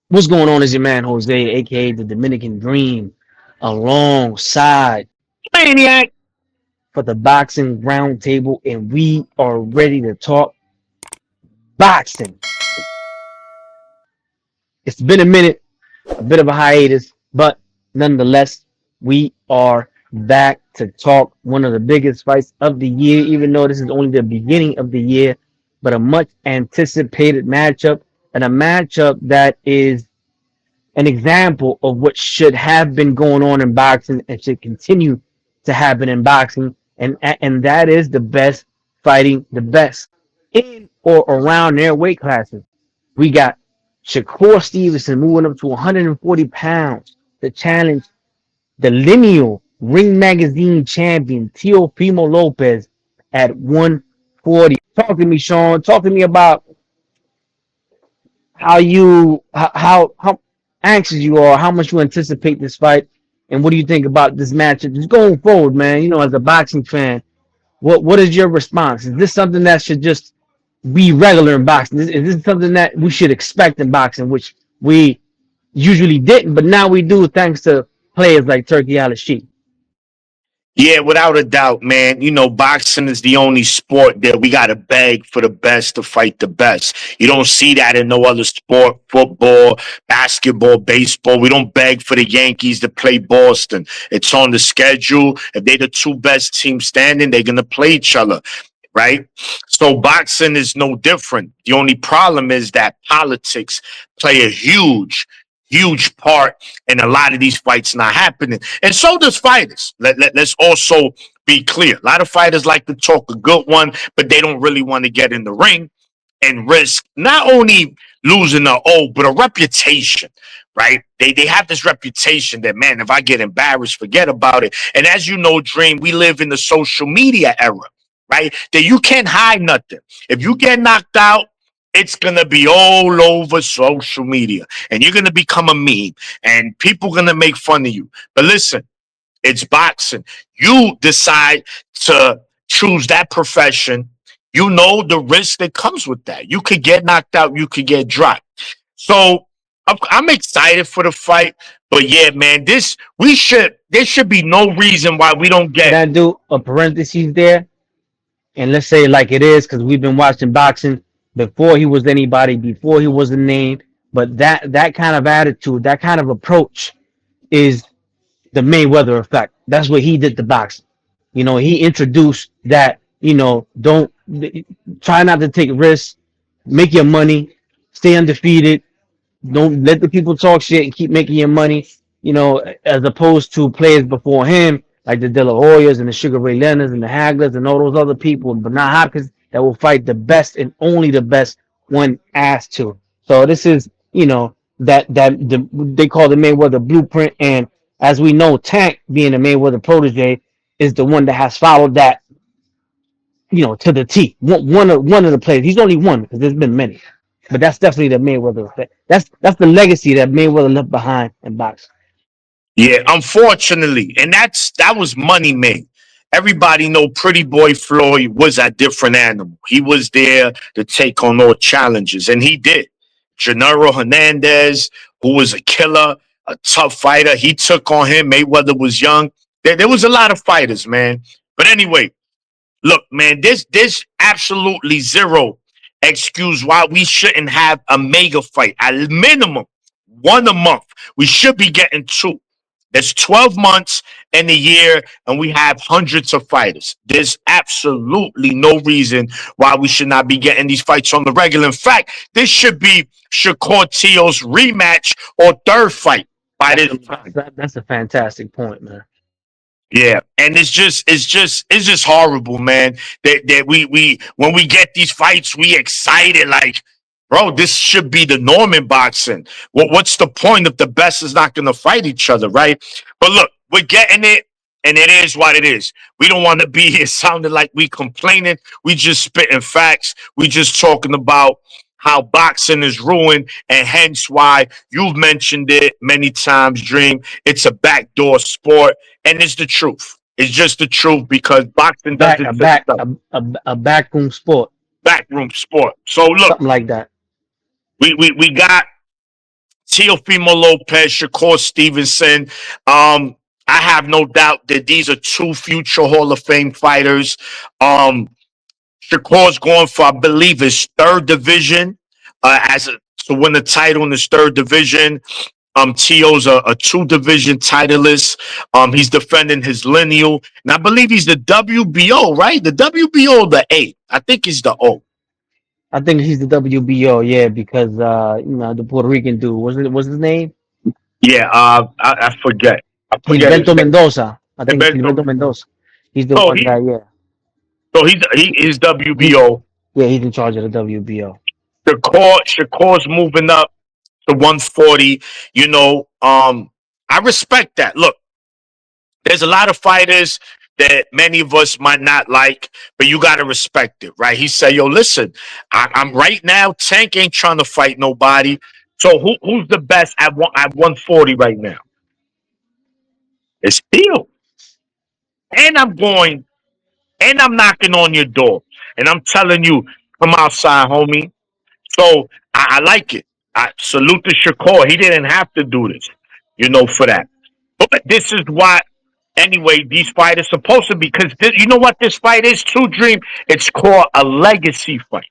What's going on? Is your man Jose, aka the Dominican Dream, alongside Maniac for the boxing roundtable, and we are ready to talk boxing. It's been a minute, a bit of a hiatus, but nonetheless, we are back to talk one of the biggest fights of the year, even though this is only the beginning of the year, but a much anticipated matchup, and a matchup that is an example of what should have been going on in boxing and should continue to happen in boxing, and that is the best fighting the best in or around their weight classes. We got ShAkUr Stevenson moving up to 140 pounds to challenge the lineal Ring Magazine champion Teofimo Lopez at 140. Talk to me, Sean. Talk to me about how anxious you are, how much you anticipate this fight, and what do you think about this matchup? Just going forward, man. As a boxing fan, what is your response? Is this something that should just be regular in boxing? Is this something that we should expect in boxing, which we usually didn't, but now we do thanks to players like Turkey Al-Sheikh? Yeah, without a doubt, man. Boxing is the only sport that we got to beg for the best to fight the best. You don't see that in no other sport, football, basketball, baseball. We don't beg for the Yankees to play Boston. It's on the schedule. If they're the two best teams standing, they're going to play each other, right? So boxing is no different. The only problem is that politics play a huge part in a lot of these fights not happening. And so does fighters. Let's also be clear. A lot of fighters like to talk a good one, but they don't really want to get in the ring and risk not only losing a but a reputation, right? They have this reputation that, man, if I get embarrassed, forget about it. And as you know, Dream, we live in the social media era, right? That you can't hide nothing. If you get knocked out, it's going to be all over social media and you're going to become a meme and people going to make fun of you. But listen, it's boxing. You decide to choose that profession. You know the risk that comes with that. You could get knocked out. You could get dropped. So I'm excited for the fight. But yeah, man, there should be no reason why we don't Can get. I do a parenthesis there? And let's say like it is, because we've been watching boxing before he was anybody, before he was a name. But that kind of attitude, that kind of approach is the Mayweather effect. That's what he did to boxing. He introduced that, don't try not to take risks, make your money, stay undefeated, don't let the people talk shit and keep making your money, as opposed to players before him like the De La Hoyas and the Sugar Ray Leonards and the Haglers and all those other people, but not Hopkins, that will fight the best and only the best when asked to. So this is, they call the Mayweather blueprint, and as we know, Tank being a Mayweather protege is the one that has followed that, to the T. One of the players. He's only one because there's been many. But that's definitely the Mayweather effect. That's the legacy that Mayweather left behind in boxing. Yeah, unfortunately, and that was money made. Everybody know Pretty Boy Floyd was a different animal. He was there to take on all challenges, and he did. Gennaro Hernandez, who was a killer, a tough fighter, he took on him. Mayweather was young. There was a lot of fighters, man. But anyway, look, man, there's absolutely zero excuse why we shouldn't have a mega fight. At minimum, one a month. We should be getting two. There's 12 months in a year, and we have hundreds of fighters. There's absolutely no reason why we should not be getting these fights on the regular. In fact, this should be ShAkUr TeO's rematch or third fight by That's this a time. that's a fantastic point, man. Yeah, and it's just horrible, man. That we when we get these fights, we excited like, bro, this should be the norm in boxing. What's the point if the best is not going to fight each other, right? But look, we're getting it, and it is what it is. We don't want to be here sounding like we complaining. We just spitting facts. We just talking about how boxing is ruined, and hence why you've mentioned it many times, Dream. It's a backdoor sport, and it's the truth. It's just the truth because boxing does Back it a to back itself. a backroom sport, Backroom sport. So look, something like that. we got Teofimo Lopez, Shakur Stevenson. I have no doubt that these are two future Hall of Fame fighters. Um, Shakur's going for, I believe, his third division to win the title in his third division. TeO's a two division titleist. He's defending his lineal, and I believe he's the WBO, right? The WBO, or the A. I think he's the O. I think he's the WBO, yeah, because the Puerto Rican dude, what's his name? Yeah, I forget. I forget his Gilberto name. Mendoza. I think it's Roberto. Gilberto Mendoza. He's the So one he, guy, yeah. so he is He's WBO. yeah, he's in charge of the WBO. Shakur's moving up to 140. I respect that. Look, there's a lot of fighters that many of us might not like, but you got to respect it, right? He said, yo, listen, I'm right now, Tank ain't trying to fight nobody. So who's the best at 140 right now? It's Steel. And I'm knocking on your door. And I'm telling you, come outside, homie. So I like it. I salute to Shakur. He didn't have to do this, for that. But this is why, anyway, these fights are supposed to be. Because you know what this fight is, True Dream? It's called a legacy fight.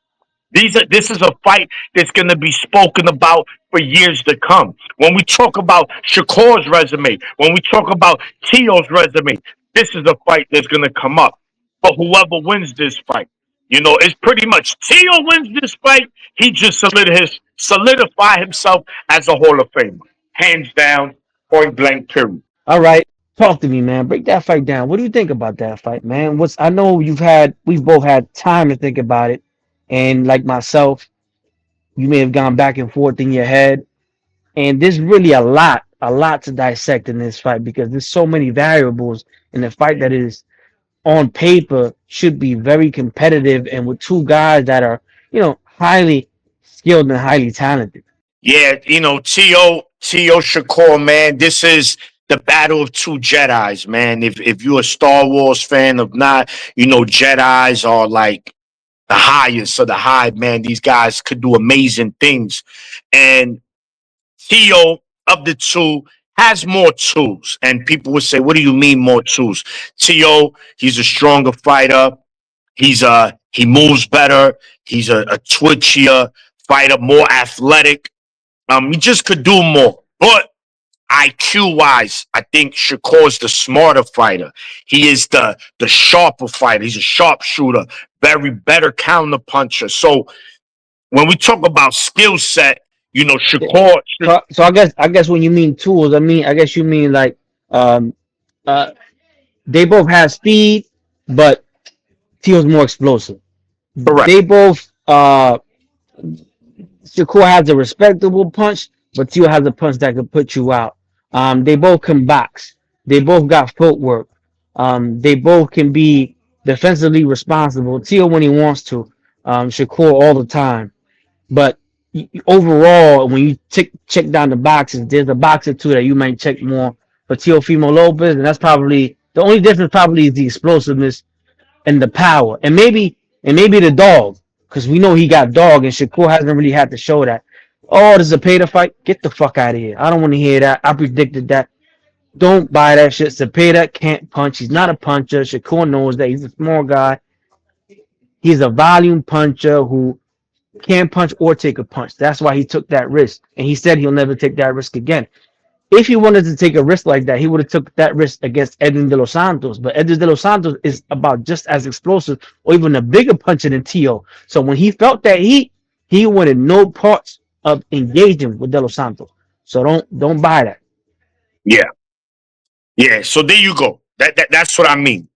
This is a fight that's going to be spoken about for years to come. When we talk about Shakur's resume, when we talk about TeO's resume, this is a fight that's going to come up. But whoever wins this fight, it's pretty much TeO wins this fight. He just solidify himself as a Hall of Famer, hands down, point blank, period. All right, talk to me, man. Break that fight down. What do you think about that fight, man? I know we've both had time to think about it, and like myself, you may have gone back and forth in your head, and there's really a lot to dissect in this fight because there's so many variables in a fight that is on paper should be very competitive and with two guys that are, highly skilled and highly talented. Yeah, TeO Shakur, man, this is the battle of two Jedis, man. If you're a Star Wars fan, of not, Jedis are like the highest of the high, man. These guys could do amazing things. And TeO of the two has more tools. And people would say, what do you mean more tools? TeO, he's a stronger fighter. He moves better. He's a twitchier fighter, more athletic. He just could do more. But IQ wise, I think Shakur's the smarter fighter. He is the sharper fighter. He's a sharpshooter, very better counter puncher. So when we talk about skill set, Shakur. So I guess when you mean tools, I guess you mean like um uh they both have speed, but Teal's more explosive. Correct. They both Shakur has a respectable punch, but Teal has a punch that could put you out. They both can box. They both got footwork. They both can be defensively responsible. Teal when he wants to. Shakur all the time. But overall, when you check down the boxes, there's a box or two that you might check more for Teofimo Lopez, and that's probably the only difference. Probably is the explosiveness and the power, and maybe the dog, because we know he got dog, and Shakur hasn't really had to show that. Oh, this is a pay to fight. Get the fuck out of here. I don't want to hear that. I predicted that. Don't buy that shit. Cepeda can't punch. He's not a puncher. Shakur knows that. He's a small guy. He's a volume puncher who can punch or take a punch. That's why he took that risk. And he said he'll never take that risk again. If he wanted to take a risk like that, he would have took that risk against Edwin De Los Santos. But Edwin De Los Santos is about just as explosive or even a bigger puncher than TeO. So when he felt that heat, he wanted no parts of engaging with De Los Santos. So don't buy that. Yeah. Yeah. So there you go. That's what I mean.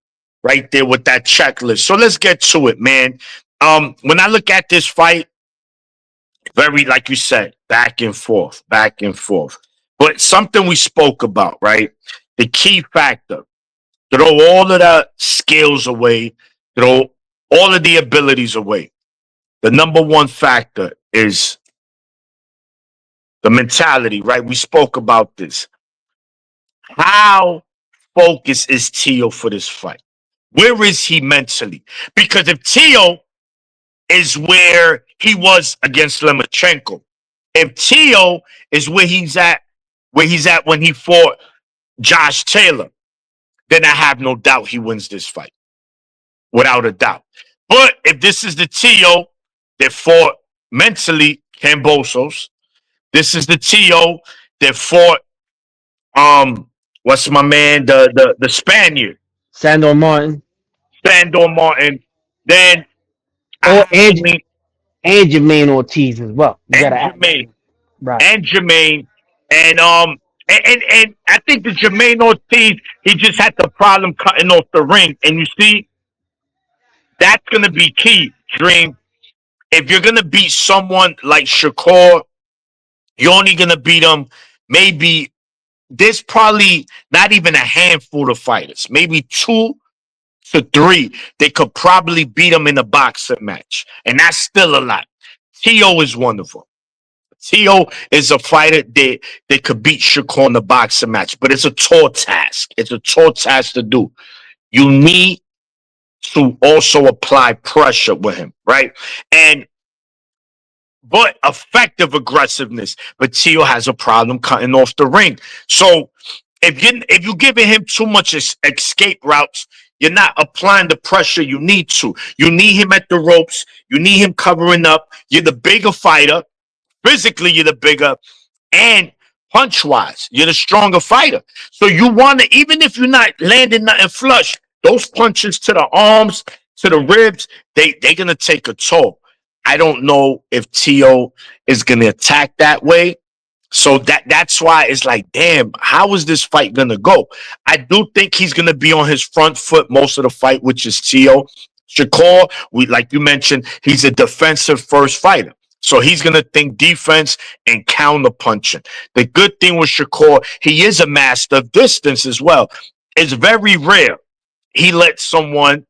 Right there with that checklist. So let's get to it, man. When I look at this fight, very, like you said, back and forth, back and forth. But something we spoke about, right? The key factor: throw all of the skills away, throw all of the abilities away. The number one factor is the mentality, right? We spoke about this. How focused is TeO for this fight? Where is he mentally? Because if TeO is where he was against Lomachenko, If TeO is where he's at when he fought Josh Taylor, then I have no doubt he wins this fight, without a doubt. But if this is the TeO that fought mentally Cambosos, this is the TeO that fought what's my man, the Spaniard, Sandor Martin Sandor Martin, then I or have to lean and Jermaine Ortiz as well. You and gotta add that Jermaine in. Right. and Jermaine and and I think the Jermaine Ortiz, he just had the problem cutting off the ring. And you see, that's gonna be key, Dream. If you're gonna beat someone like ShAkUr, you're only gonna beat them maybe there's probably not even a handful of fighters, maybe two to three. They could probably beat him in a boxing match, and that's still a lot. TeO is one of them. TeO is a fighter that could beat ShAkUr in the boxing match, but it's a tall task. It's a tall task to do. You need to also apply pressure with him, right? And but effective aggressiveness. But TeO has a problem cutting off the ring. So if you're giving him too much escape routes, you're not applying the pressure you need to. You need him at the ropes. You need him covering up. You're the bigger fighter. Physically, you're the bigger, and punch wise, you're the stronger fighter. So you want to, even if you're not landing nothing flush, those punches to the arms, to the ribs, they're gonna take a toll. I don't know if TeO is gonna attack that way. So that's why it's like, damn, how is this fight gonna go? I do think he's gonna be on his front foot most of the fight, which is TeO. ShAkUr, we like you mentioned, he's a defensive first fighter. So he's gonna think defense and counter punching. The good thing with ShAkUr, he is a master of distance as well. It's very rare he lets someone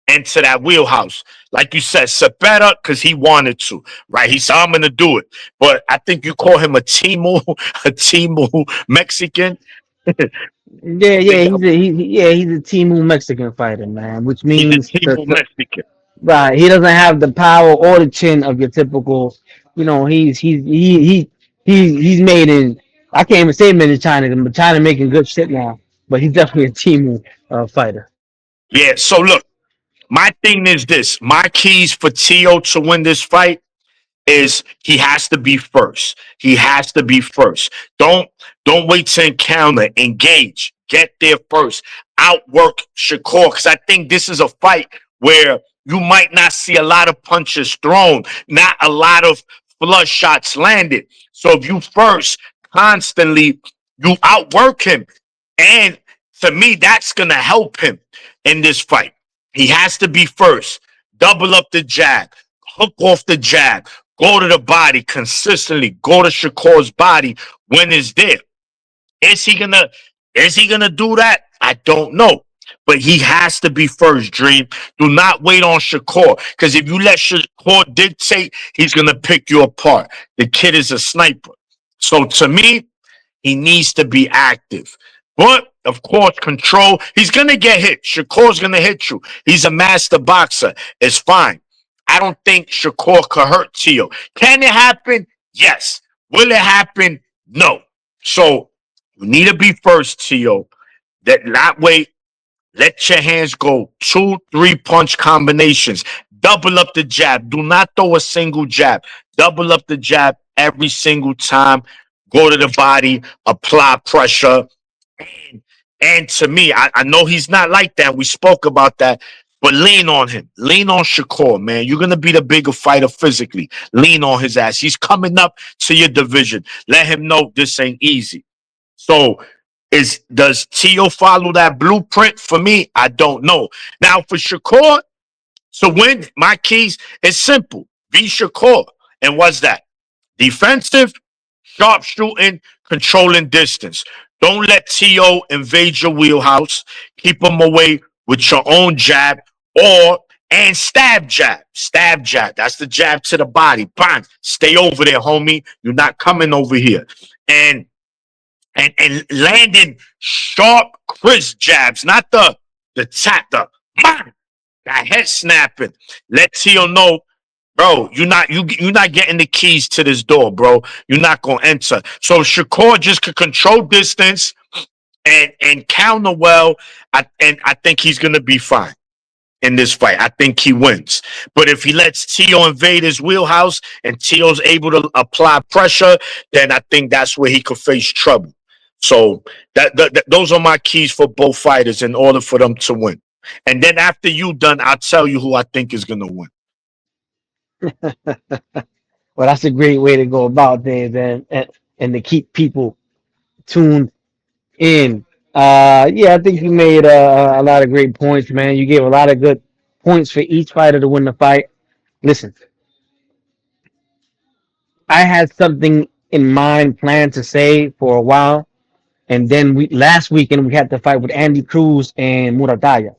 into that wheelhouse. Like you said, Cepeda, because he wanted to, right? He said, I'm going to do it. But I think you call him a Timu, a Timu Mexican. Yeah, yeah, he's a Timu Mexican fighter, man, which He's a means Timu Mexican. right. He doesn't have the power or the chin of your typical. He's made in. I can't even say made in China, but China making good shit now. But he's definitely a Timu fighter. Yeah, so look, my thing is this. My keys for TeO to win this fight is he has to be first. He has to be first. Don't wait to encounter. Engage. Get there first. Outwork ShAkUr, because I think this is a fight where you might not see a lot of punches thrown, not a lot of flush shots landed. So if you first constantly you outwork him, and to me that's gonna help him in this fight. He has to be first. Double up the jab, hook off the jab, go to the body consistently, go to ShAkUr's body when it's there. Is he gonna is he gonna do that? I don't know. But he has to be first, Dream. Do not wait on ShAkUr. Because if you let ShAkUr dictate, he's gonna pick you apart. The kid is a sniper. So to me, he needs to be active. But of course, control. He's gonna get hit. ShAkUr's gonna hit you. He's a master boxer. It's fine. I don't think ShAkUr could hurt TeO. Can it happen? Yes. Will it happen? No. So you need to be first, TeO. That not wait. Let your hands go. 2, 3 punch combinations. Double up the jab. Do not throw a single jab. Double up the jab every single time. Go to the body. Apply pressure. And to me, I know he's not like that. We spoke about that. But lean on him. Lean on ShAkUr, man. You're going to be the bigger fighter physically. Lean on his ass. He's coming up to your division. Let him know this ain't easy. So does TeO follow that blueprint? For me, I don't know. Now, for ShAkUr to win, my keys is simple. Be ShAkUr. And what's that? Defensive, sharpshooting, controlling distance. Don't let TeO invade your wheelhouse. Keep him away with your own jab and stab jab. Stab jab. That's the jab to the body. Bang. Stay over there, homie. You're not coming over here. And landing sharp, crisp jabs, not the tap, the bang, that head snapping. Let TeO know Bro, you're not getting the keys to this door, bro. You're not gonna enter. So Shakur just could control distance and counter well. I think he's gonna be fine in this fight. I think he wins. But if he lets TeO invade his wheelhouse and TeO's able to apply pressure, then I think that's where he could face trouble. So those are my keys for both fighters in order for them to win. And then after you done, I'll tell you who I think is gonna win. Well, that's a great way to go about things, and to keep people tuned in. Yeah, I think you made a lot of great points, man. You gave a lot of good points for each fighter to win the fight. Listen, I had something in mind planned to say for a while, and then we last weekend we had the fight with Andy Cruz and Murataya,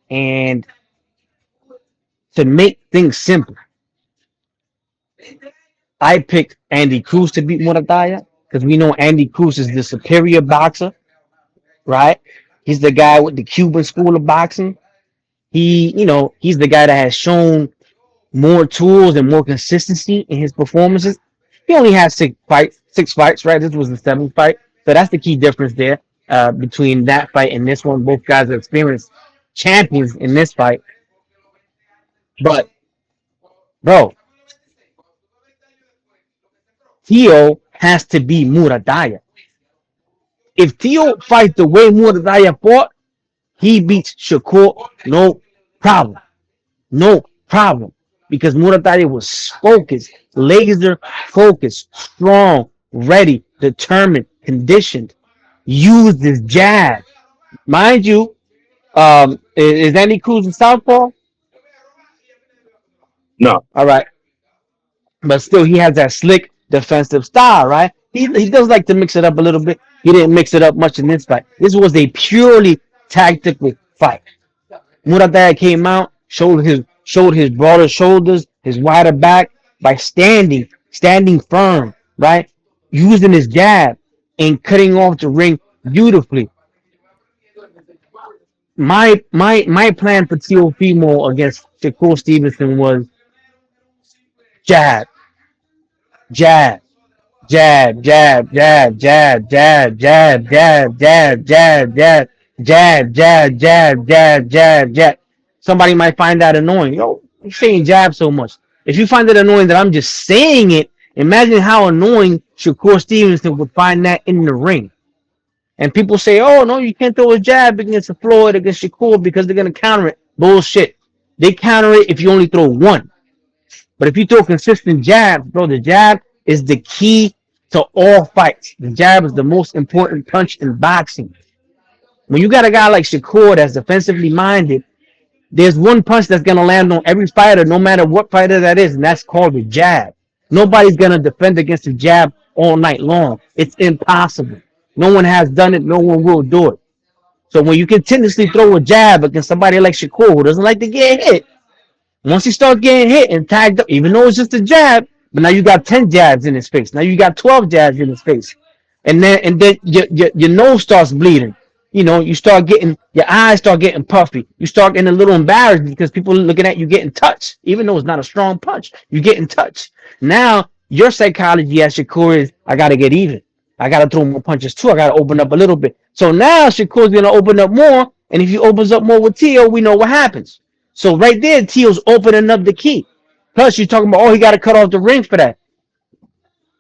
and to make things simple, I picked Andy Cruz to beat Murataya because we know Andy Cruz is the superior boxer, right? He's the guy with the Cuban school of boxing. He's the guy that has shown more tools and more consistency in his performances. He only has six fights, right? This was the seventh fight, so that's the key difference there between that fight and this one. Both guys are experienced champions in this fight, but bro, TeO has to be Muradaya. If TeO fights the way Muradaya fought, he beats ShAkUr, no problem. No problem. Because Muratari was focused, laser focused, strong, ready, determined, conditioned, used his jab. Mind you, is Andy Cruz a southpaw? No. All right. But still, he has that slick defensive style, right? He does like to mix it up a little bit. He didn't mix it up much in this fight. This was a purely tactical fight. Murataya came out, showed his broader shoulders, his wider back by standing firm, right? Using his jab and cutting off the ring beautifully. My plan for Teofimo against Shakur Stevenson was jab, jab, jab, jab, jab, jab, jab, jab, jab, jab, jab, jab, jab, jab, jab, jab, jab, jab. Somebody might find that annoying. Yo, you're saying jab so much. If you find it annoying that I'm just saying it, imagine how annoying Shakur Stevenson would find that in the ring. And people say, oh, no, you can't throw a jab against a Floyd, against Shakur because they're going to counter it. Bullshit. They counter it if you only throw one. But if you throw consistent jabs, bro, the jab is the key to all fights. The jab is the most important punch in boxing. When you got a guy like Shakur that's defensively minded, there's one punch that's gonna land on every fighter, no matter what fighter that is, and that's called the jab. Nobody's gonna defend against the jab all night long. It's impossible. No one has done it. No one will do it. So when you continuously throw a jab against somebody like Shakur who doesn't like to get hit, once he starts getting hit and tagged up, even though it's just a jab, but now you got 10 jabs in his face. Now you got 12 jabs in his face. And then your nose starts bleeding. You start getting your eyes start getting puffy. You start getting a little embarrassed because people are looking at you getting touched, even though it's not a strong punch. You getting touched. Now your psychology as Shakur is, I gotta get even. I gotta throw more punches too. I gotta open up a little bit. So now Shakur's gonna open up more, and if he opens up more with TeO, we know what happens. So right there, TeO's opening up the key. Plus, you're talking about, oh, he got to cut off the ring for that.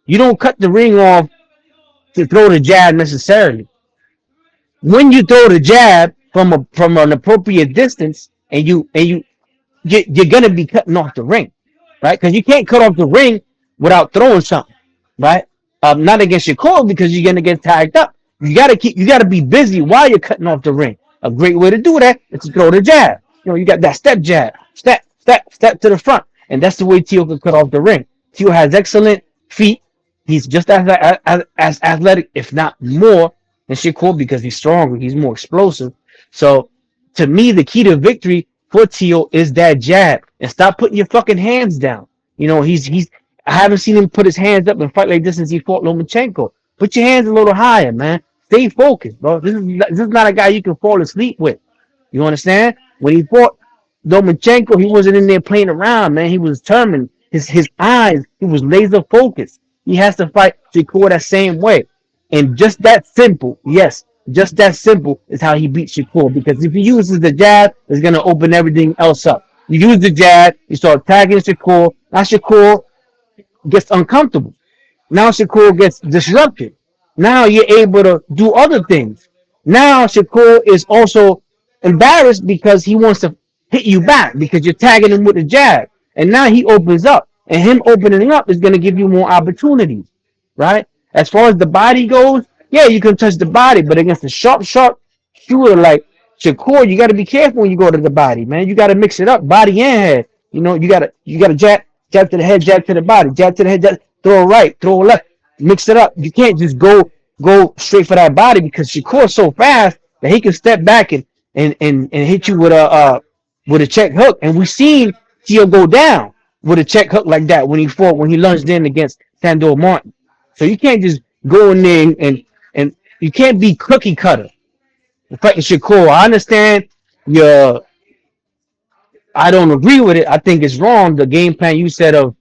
You don't cut the ring off to throw the jab necessarily. When you throw the jab from an appropriate distance, you're gonna be cutting off the ring, right? Because you can't cut off the ring without throwing something, right? Not against your core because you're gonna get tagged up. You gotta be busy while you're cutting off the ring. A great way to do that is to throw the jab. You got that step jab, step to the front, and that's the way TeO can cut off the ring. TeO has excellent feet. He's just as athletic, if not more, than Shakur because he's stronger. He's more explosive. So, to me, the key to victory for TeO is that jab, and stop putting your fucking hands down. He's. I haven't seen him put his hands up and fight like this since he fought Lomachenko. Put your hands a little higher, man. Stay focused, bro. This is not a guy you can fall asleep with. You understand? When he fought Lomachenko, he wasn't in there playing around, man. He was determined. His eyes, he was laser focused. He has to fight Shakur that same way. And just that simple, yes, just that simple is how he beats Shakur. Because if he uses the jab, it's gonna open everything else up. You use the jab, you start tagging Shakur. Now Shakur gets uncomfortable. Now Shakur gets disrupted. Now you're able to do other things. Now Shakur is also embarrassed because he wants to hit you back because you're tagging him with a jab. And now he opens up. And him opening up is going to give you more opportunities, right? As far as the body goes, yeah, you can touch the body, but against a sharp shooter like Shakur, you got to be careful when you go to the body, man. You got to mix it up, body and head. You got to jab to the head, jab to the body, jab to the head, jab, throw a right, throw a left, mix it up. You can't just go straight for that body because Shakur's so fast that he can step back and hit you with a check hook. And we've seen TeO go down with a check hook like that when he lunged in against Sandor Martin. So you can't just go in there and you can't be cookie cutter. Fighting Shakur, I understand your. I don't agree with it. I think it's wrong. The game plan you said of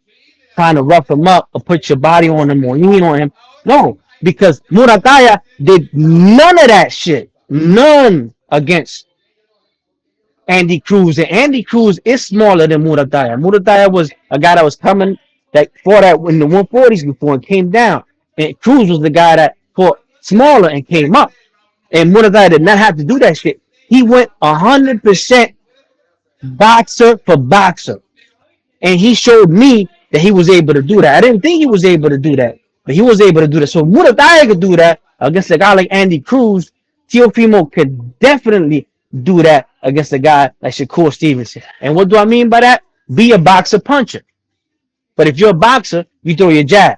trying to rough him up or put your body on him or lean on him. No, because Murataya did none of that shit. None against Andy Cruz. And Andy Cruz is smaller than Murataya. Murataya was a guy that was coming that fought at in the 140s before and came down. And Cruz was the guy that fought smaller and came up. And Murataya did not have to do that shit. He went 100% boxer for boxer. And he showed me that he was able to do that. I didn't think he was able to do that, but he was able to do that. So Murataya could do that against a guy like Andy Cruz. Teofimo could definitely do that against a guy like Shakur Stevenson. And what do I mean by that? Be a boxer puncher. But if you're a boxer, you throw your jab.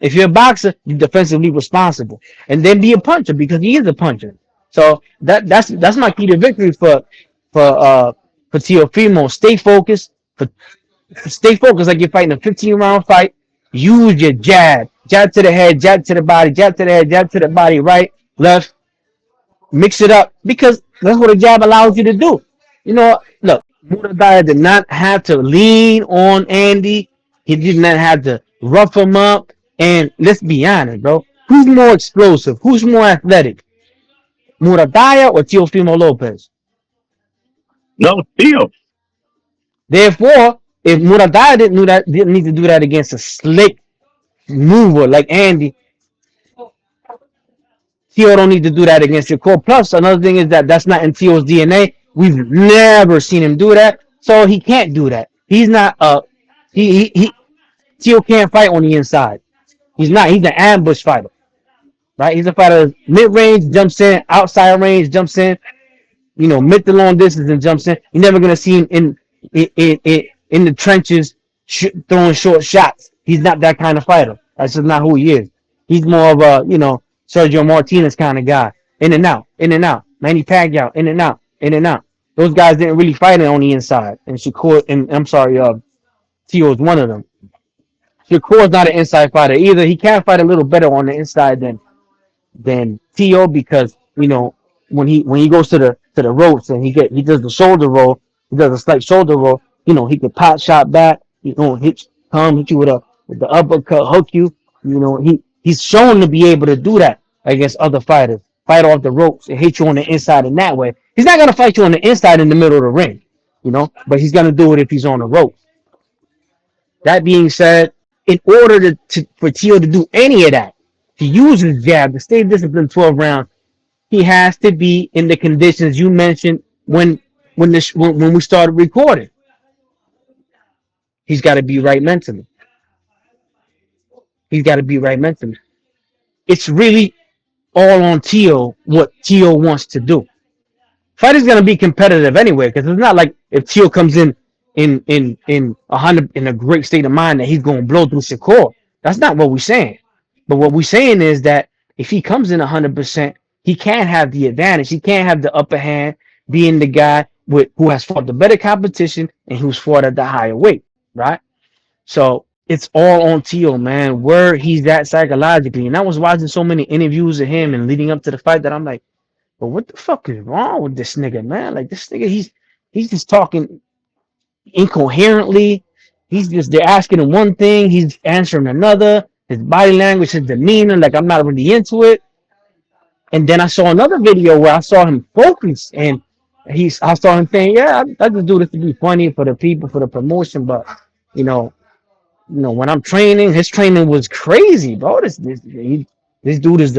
If you're a boxer, you're defensively responsible. And then be a puncher because he is a puncher. So that's my key to victory for Teofimo. Stay focused like you're fighting a 15-round fight. Use your jab. Jab to the head, jab to the body, jab to the head, jab to the body, right, left. Mix it up because that's what a jab allows you to do. Look, Muradaya did not have to lean on Andy. He did not have to rough him up. And let's be honest, bro. Who's more explosive? Who's more athletic? Muradaya or Teofimo Lopez? No, TeO. Therefore, if Muradaya didn't need to do that against a slick mover like Andy, TeO don't need to do that against your core. Plus, another thing is that that's not in TeO's DNA. We've never seen him do that, so he can't do that. He's not he TeO can't fight on the inside. He's not. He's an ambush fighter, right? He's a fighter mid range jumps in, outside range jumps in, mid to long distance and jumps in. You're never gonna see him in the trenches throwing short shots. He's not that kind of fighter. That's just not who he is. He's more of a Sergio Martinez kind of guy. In and out, in and out. Manny Pacquiao, in and out, in and out. Those guys didn't really fight it on the inside. And Shakur, and I'm sorry, TeO is one of them. Shakur's not an inside fighter either. He can fight a little better on the inside than TeO because when he goes to the ropes and he does the shoulder roll, he does a slight shoulder roll. He could pot shot back. Hit you with the uppercut, hook you. He's shown to be able to do that against other fighters. Fight off the ropes and hit you on the inside in that way. He's not gonna fight you on the inside in the middle of the ring, but he's gonna do it if he's on the ropes. That being said, in order for TeO to do any of that, to use his jab, to stay disciplined 12 rounds, he has to be in the conditions you mentioned when we started recording. He's got to be right mentally. He's got to be right mentally. It's really all on TeO what TeO wants to do. Fight is gonna be competitive anyway because it's not like if TeO comes in a great state of mind that he's gonna blow through Shakur. That's not what we're saying. But what we're saying is that if he comes in 100%, he can't have the advantage. He can't have the upper hand, being the guy who has fought the better competition and who's fought at the higher weight, right? So it's all on TeO, man, where he's at psychologically. And I was watching so many interviews of him and leading up to the fight that I'm like, but what the fuck is wrong with this nigga, man? Like this nigga, he's just talking incoherently. They're asking him one thing, he's answering another. His body language, his demeanor, like I'm not really into it. And then I saw another video where I saw him focus, and I saw him saying, "Yeah, I just do this to be funny for the people, for the promotion." But you know, when I'm training, his training was crazy, bro. This dude is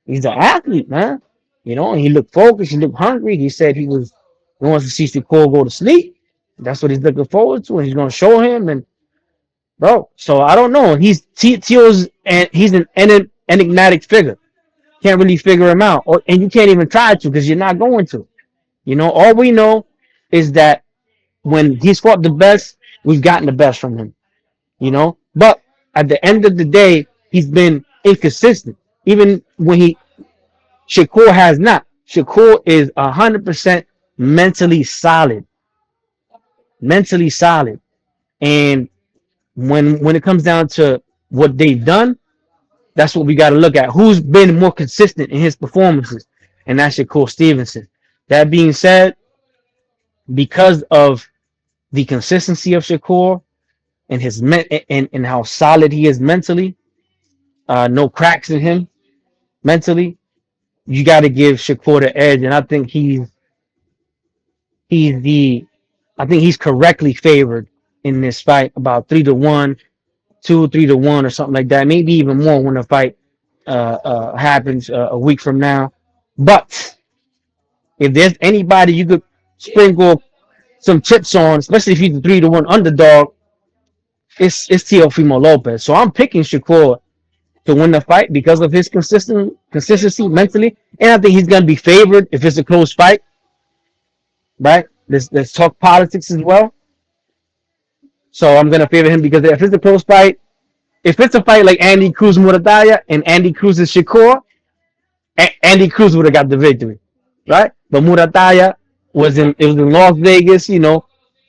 he's an athlete, man. And he looked focused, he looked hungry. He said he wants to see Shakur go to sleep. That's what he's looking forward to, and he's gonna show him. And bro, so I don't know. Teo's, and he's an enigmatic figure. Can't really figure him out, and you can't even try to because you're not going to. All we know is that when he's fought the best, we've gotten the best from him. But at the end of the day, he's been inconsistent. Even when Shakur has not. Shakur is 100% mentally solid, mentally solid, and when it comes down to what they've done, that's what we got to look at. Who's been more consistent in his performances, and that's Shakur Stevenson. That being said, because of the consistency of Shakur and and how solid he is mentally, no cracks in him mentally, you got to give Shakur the edge, and he's the I think he's correctly favored in this fight, about 3-1, 2, 3-1, or something like that. Maybe even more when the fight happens a week from now. But if there's anybody you could sprinkle some chips on, especially if he's a 3-1 underdog, it's Teofimo Lopez. So I'm picking Shakur to win the fight because of his consistency mentally, and I think he's gonna be favored if it's a close fight, right? Let's talk politics as well. So I'm gonna favor him because if it's a close fight, if it's a fight like Andy Cruz Muradaya and Andy Cruz is Shakur, Andy Cruz would have got the victory, right? But Muradaya was in Las Vegas,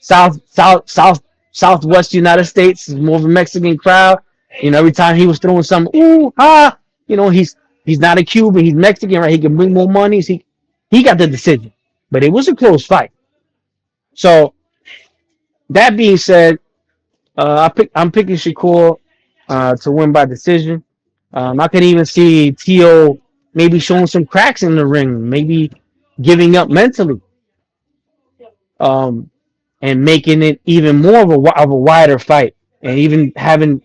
southwest United States, more of a Mexican crowd. Every time he was throwing some ooh ah, he's not a Cuban, he's Mexican, right? He can bring more money. So he got the decision, but it was a close fight. So that being said, I'm picking Shakur to win by decision. I could even see TeO maybe showing some cracks in the ring, maybe giving up mentally, um, and making it even more of a wider fight, and even having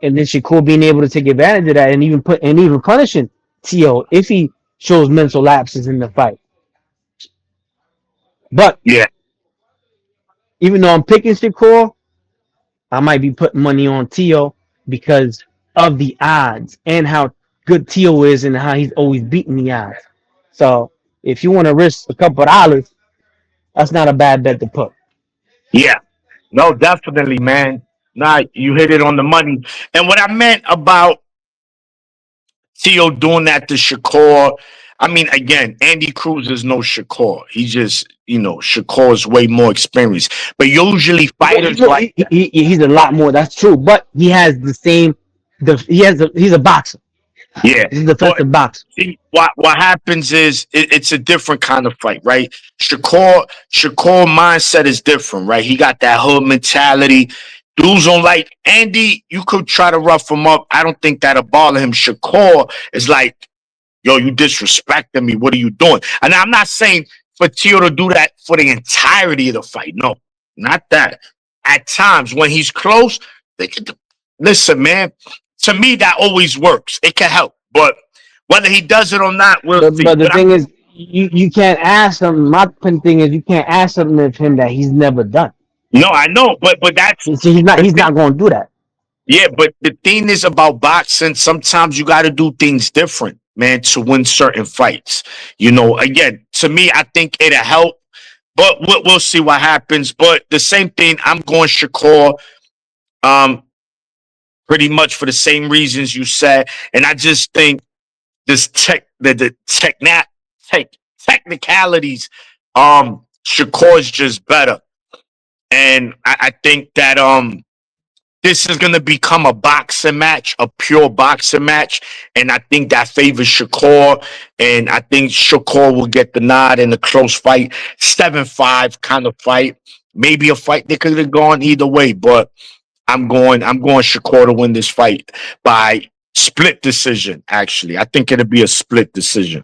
and then Shakur being able to take advantage of that, and even punishing TeO if he shows mental lapses in the fight. But Yeah, even though I'm picking Shakur, I might be putting money on TeO because of the odds and how good TeO is and how he's always beating the odds. So if you want to risk a couple of dollars, that's not a bad bet to put. yeah. No, definitely, man. Nah, you hit it on the money. And what I meant about TeO doing that to Shakur, I mean, again, Andy Cruz is no Shakur. He just, Shakur is way more experienced. But usually fighters like that. He's a lot more. That's true, but he has the same. He's a boxer. Yeah. He's a But defensive boxer. see, what happens is it's a different kind of fight, right? Shakur mindset is different, right? He got that hood mentality. Dudes don't like Andy. You could try to rough him up. I don't think that'll bother him. Shakur is like, yo, you disrespecting me. What are you doing? And I'm not saying for TeO to do that for the entirety of the fight. No, not that. At times when he's close, they could listen, man. To me, that always works. It can help, but whether he does it or not, we'll see. But the But thing is, you can't ask him. My thing is, you can't ask something of him that he's never done. no, I know, but that's So he's not. the He's thing. not going to do that. Yeah, but the thing is about boxing, sometimes you got to do things different, man, to win certain fights. Again, to me, I think it'll help, but we'll see what happens. But the same thing, I'm going Shakur, um, pretty much for the same reasons you said, and I just think this tech technicalities, Shakur is just better, and I think that this is going to become a boxing match, a pure boxing match. And I think that favors ShAkUr. And I think ShAkUr will get the nod in a close fight, 7-5 kind of fight. Maybe a fight that could have gone either way, but I'm going ShAkUr to win this fight by split decision, actually. I think it'll be a split decision.